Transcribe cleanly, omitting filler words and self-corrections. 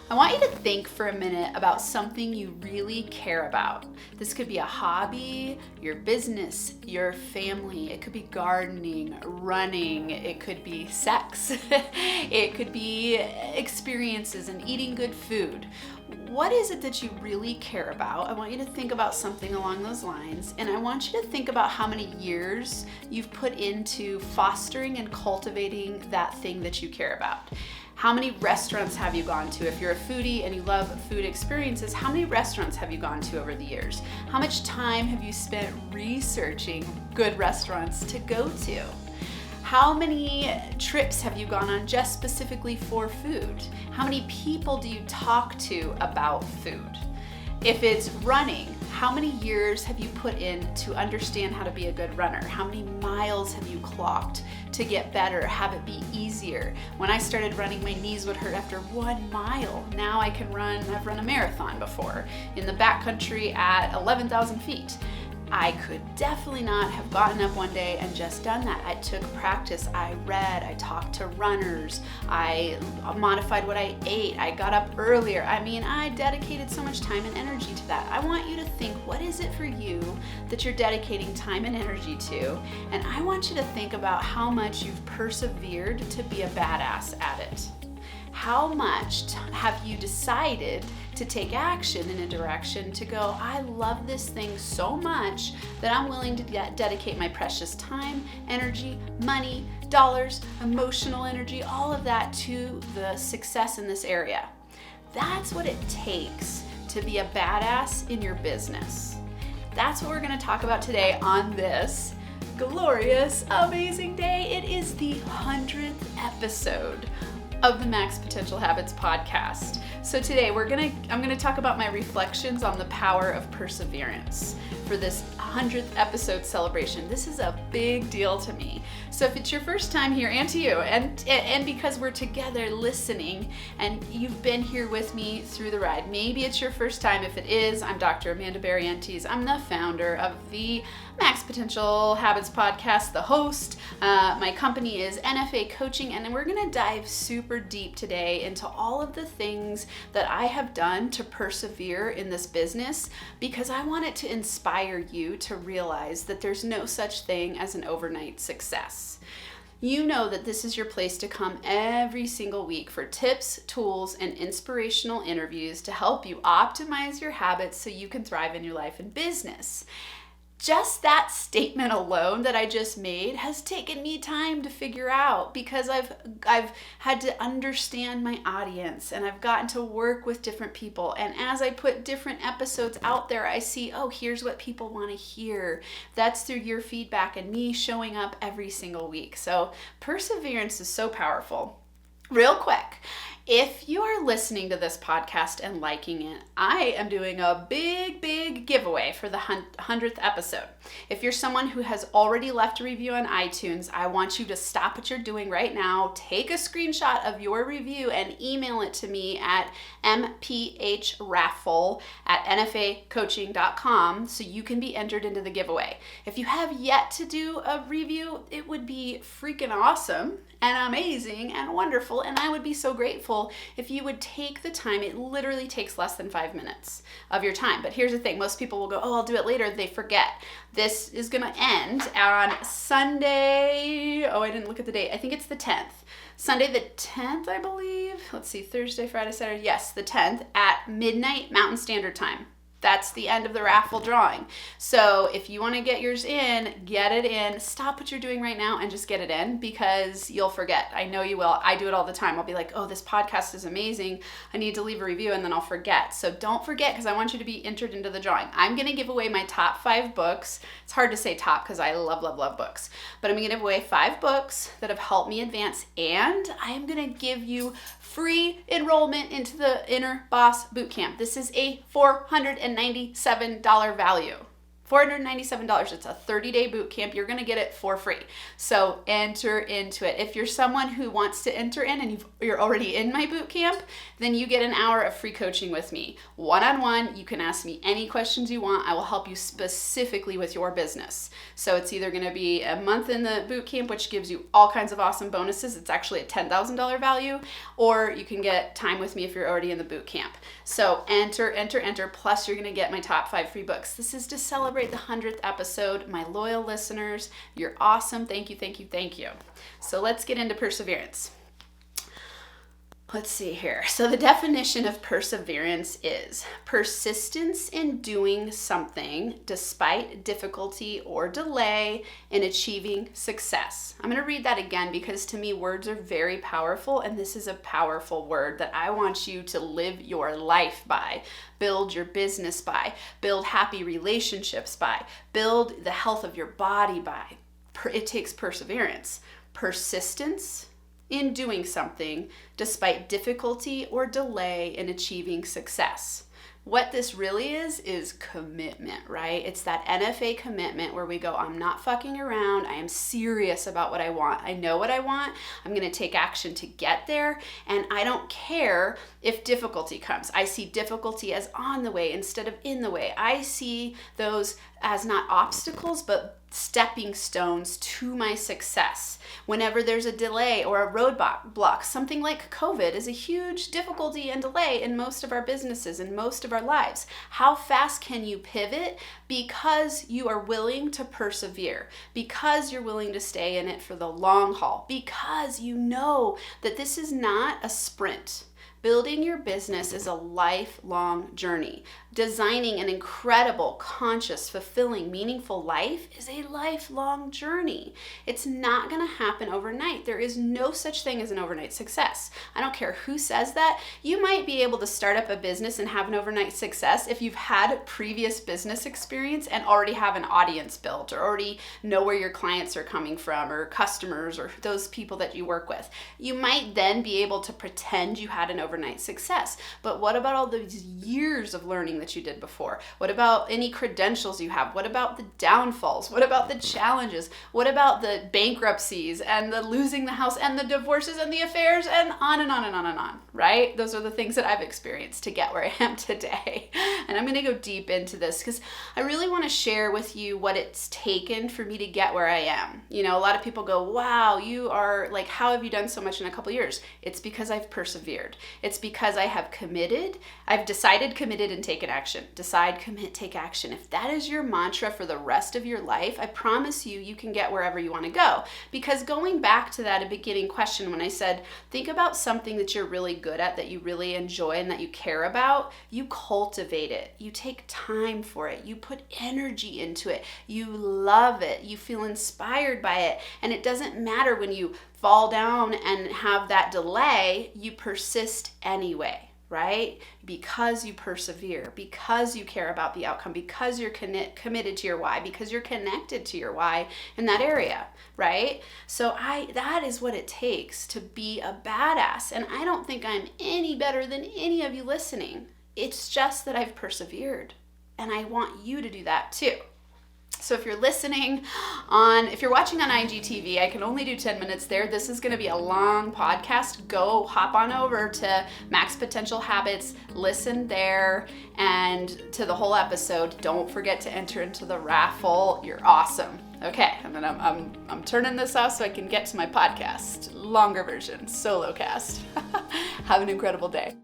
I want you to think for a minute about something you really care about. This could be a hobby, your business, your family. It could be gardening, running. It could be sex. It could be experiences and eating good food. What is it that you really care about? I want you to think about something along those lines, and I want you to think about how many years you've put into fostering and cultivating that thing that you care about. How many restaurants have you gone to? If you're a foodie and you love food experiences, how many restaurants have you gone to over the years? How much time have you spent researching good restaurants to go to? How many trips have you gone on just specifically for food? How many people do you talk to about food? If it's running, how many years have you put in to understand how to be a good runner? How many miles have you clocked to get better, have it be easier? When I started running, my knees would hurt after 1 mile. Now I can run, I've run a marathon before in the backcountry at 11,000 feet. I could definitely not have gotten up one day and just done that. I took practice, I read, I talked to runners, I modified what I ate, I got up earlier. I dedicated so much time and energy to that. I want you to think, what is it for you that you're dedicating time and energy to? And I want you to think about how much you've persevered to be a badass at it. How much have you decided to take action in a direction to go, I love this thing so much that I'm willing to dedicate my precious time, energy, money, dollars, emotional energy, all of that to the success in this area. That's what it takes to be a badass in your business. That's what we're going to talk about today on this glorious, amazing day. It is the 100th episode of the Max Potential Habits podcast. So today I'm gonna talk about my reflections on the power of perseverance for this 100th episode celebration. This is a big deal to me. So if it's your first time here, and to you, and because we're together listening and you've been here with me through the ride, maybe it's your first time. If it is, I'm Dr. Amanda Barrientes. I'm the founder of the Max Potential Habits podcast, the host. My company is NFA Coaching, and we're gonna dive super deep today into all of the things that I have done to persevere in this business, because I want it to inspire you to realize that there's no such thing as an overnight success. You know that this is your place to come every single week for tips, tools, and inspirational interviews to help you optimize your habits so you can thrive in your life and business. Just that statement alone that I just made has taken me time to figure out, because I've had to understand my audience, and I've gotten to work with different people. And as I put different episodes out there, I see, oh, here's what people want to hear. That's through your feedback and me showing up every single week. So perseverance is so powerful. Real quick, if you are listening to this podcast and liking it, I am doing a big giveaway for the 100th episode. If you're someone who has already left a review on iTunes, I want you to stop what you're doing right now, take a screenshot of your review and email it to me at mpHraffle@nfacoaching.com so you can be entered into the giveaway. If you have yet to do a review, it would be freaking awesome and amazing and wonderful, and I would be so grateful if you would take the time. It literally takes less than 5 minutes of your time. But here's the thing, most people will go, oh, I'll do it later. They forget. This is gonna end on Sunday. Oh, I didn't look at the date. I think it's the 10th. Sunday the 10th, I believe. Let's see, Thursday, Friday, Saturday. Yes, the 10th at midnight Mountain Standard Time. That's the end of the raffle drawing. So if you want to get yours in, get it in. Stop what you're doing right now and just get it in, because you'll forget. I know you will. I do it all the time. I'll be like, oh, this podcast is amazing. I need to leave a review, and then I'll forget. So don't forget, because I want you to be entered into the drawing. I'm going to give away my top 5 books. It's hard to say top because I love books. But I'm going to give away 5 books that have helped me advance, and I am going to give you free enrollment into the Inner Boss Bootcamp. This is a $497 value. $497. It's a 30-day boot camp. You're going to get it for free. So enter into it. If you're someone who wants to enter in and you're already in my boot camp, then you get an hour of free coaching with me. One-on-one, you can ask me any questions you want. I will help you specifically with your business. So it's either going to be a month in the boot camp, which gives you all kinds of awesome bonuses. It's actually a $10,000 value, or you can get time with me if you're already in the boot camp. So enter, plus you're going to get my top 5 free books. This is to celebrate the 100th episode. My loyal listeners, you're awesome. Thank you. So let's get into perseverance. Let's see here. So the definition of perseverance is persistence in doing something despite difficulty or delay in achieving success. I'm going to read that again because to me words are very powerful, and this is a powerful word that I want you to live your life by, build your business by, build happy relationships by, build the health of your body by. It takes perseverance, persistence in doing something despite difficulty or delay in achieving success. What this really is commitment, right? It's that NFA commitment where we go, I'm not fucking around. I am serious about what I want. I know what I want. I'm going to take action to get there. And I don't care if difficulty comes. I see difficulty as on the way instead of in the way. I see those as not obstacles, but stepping stones to my success. Whenever there's a delay or a roadblock, something like COVID is a huge difficulty and delay in most of our businesses and most of our lives. How fast can you pivot? Because you are willing to persevere, because you're willing to stay in it for the long haul, because you know that this is not a sprint. Building your business is a lifelong journey. Designing an incredible, conscious, fulfilling, meaningful life is a lifelong journey. It's not going to happen overnight. There is no such thing as an overnight success. I don't care who says that. You might be able to start up a business and have an overnight success if you've had previous business experience and already have an audience built, or already know where your clients are coming from, or customers, or those people that you work with. You might then be able to pretend you had an overnight success. But what about all those years of learning that you did before? What about any credentials you have? What about the downfalls? What about the challenges? What about the bankruptcies and the losing the house and the divorces and the affairs and on and on and on and on, right? Those are the things that I've experienced to get where I am today. And I'm going to go deep into this because I really want to share with you what it's taken for me to get where I am. You know, a lot of people go, wow, you are like, how have you done so much in a couple years? It's because I've persevered. It's because I have committed. I've decided, committed, and taken action. Decide, commit, take action. If that is your mantra for the rest of your life, I promise you, you can get wherever you want to go. Because going back to that beginning question, when I said, think about something that you're really good at, that you really enjoy, and that you care about, you cultivate it. You take time for it. You put energy into it. You love it. You feel inspired by it. And it doesn't matter when you fall down and have that delay, you persist anyway, right? Because you persevere, because you care about the outcome, because you're committed to your why, because you're connected to your why in that area, right? So that is what it takes to be a badass. And I don't think I'm any better than any of you listening. It's just that I've persevered, and I want you to do that too. So if you're if you're watching on IGTV, I can only do 10 minutes there. This is going to be a long podcast. Go hop on over to Max Potential Habits, listen there, and to the whole episode. Don't forget to enter into the raffle. You're awesome. Okay, and then I'm turning this off so I can get to my podcast, longer version, solo cast. Have an incredible day.